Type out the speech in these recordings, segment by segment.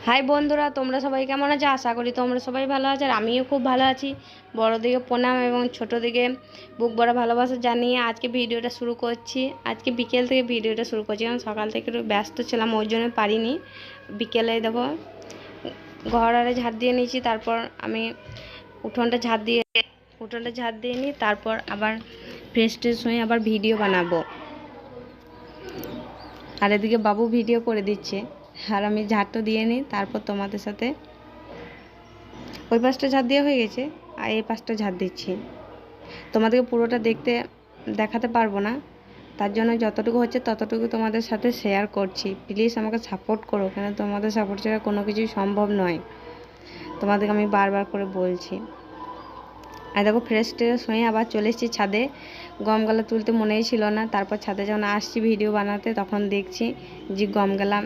High বন্ধুরা, তোমরা সবাই কেমন আছো? আশা করি তোমরা সবাই ভালো আছো আর আমিও খুব ভালো আছি। বড়দিকে প্রণাম এবং ছোটোদিকে বুক ভরা ভালোবাসা জানিয়ে আজকে ভিডিওটা শুরু করছি। আজকে বিকেল থেকে ভিডিওটা শুরু করছি, কারণ সকাল থেকে একটু ব্যস্ত ছিলাম, ওই জন্য পারিনি। বিকেলে দেখো ঘর আরে ঝাড় দিয়ে নিয়েছি, তারপর আমি উঠোনটা ঝাড় দিয়ে নিই, তারপর আবার ফ্রেশ ট্রেশ হয়ে আবার ভিডিও বানাবো। আর এদিকে বাবু ভিডিও করে দিচ্ছে আর আমি ঝাড়টা দিয়ে নিই, তারপর তোমাদের সাথে ওই পাশটা ঝাড় দেওয়া হয়ে গেছে আর এই পাশটা ঝাড় দিচ্ছি। তোমাদেরকে পুরোটা দেখাতে পারবো না, তার জন্য যতটুকু হচ্ছে ততটুকু তোমাদের সাথে শেয়ার করছি। প্লিজ আমাকে সাপোর্ট করো, কেন তোমাদের সাপোর্ট ছাড়া কোনো কিছুই সম্ভব নয়, তোমাদেরকে আমি বারবার করে বলছি। আর দেখো ফ্রেশ ট্রেশ হয়ে আবার চলে এসেছি ছাদে। গমগালা তুলতে মনেই ছিল না, তারপর ছাদে যখন আসছি ভিডিও বানাতে তখন দেখছি যে গমগালা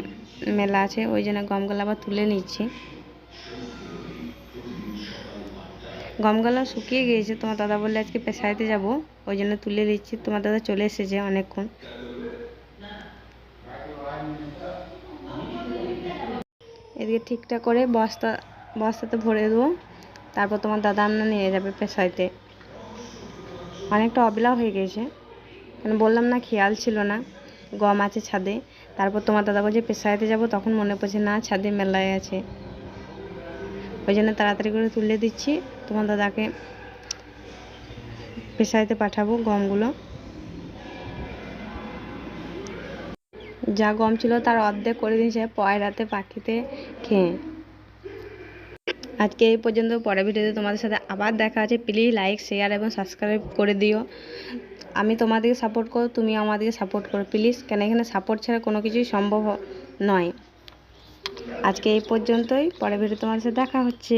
মেলা আছে, ওই জন্য গমগালা আবার তুলে নিচ্ছি। গমগালা শুকিয়ে গিয়েছে, তোমার দাদা বললে আজকে পেশাইতে যাব, ওই জন্য তুলে দিচ্ছি। তোমার দাদা চলে এসেছে অনেকক্ষণ। এদিকে ঠিকঠাক করে বস্তাতে ভরে দেবো, তারপর তোমার দাদা আমরা নিয়ে যাবে পেশাইতে। অনেকটা অবেলা হয়ে গেছে, কেন বললাম না, খেয়াল ছিল না গম আছে ছাদে। তারপর তোমার দাদা বলছে পেশাইতে যাব, তখন মনে পড়ছে না ছাদে মেলায় আছে, ওই জন্য তাড়াতাড়ি করে তুলে দিচ্ছি। তোমার দাদাকে পেশাইতে পাঠাবো গমগুলো। যা গম ছিল তার অর্ধেক করে দিয়েছে পয়রাতে পাখিতে খেয়ে। আজকে এই পর্যন্ত, পরের ভিডিওতে তোমাদের সাথে আবার দেখা আছে। প্লিজ লাইক শেয়ার এবং সাবস্ক্রাইব করে দিও। আমি তোমাদেরকে সাপোর্ট করো, তুমি আমাদেরকে সাপোর্ট করো প্লিজ, কেন এখানে সাপোর্ট ছাড়া কোনো কিছুই সম্ভব নয়। আজকে এই পর্যন্তই, পরের ভিডিও তোমাদের সাথে দেখা হচ্ছে।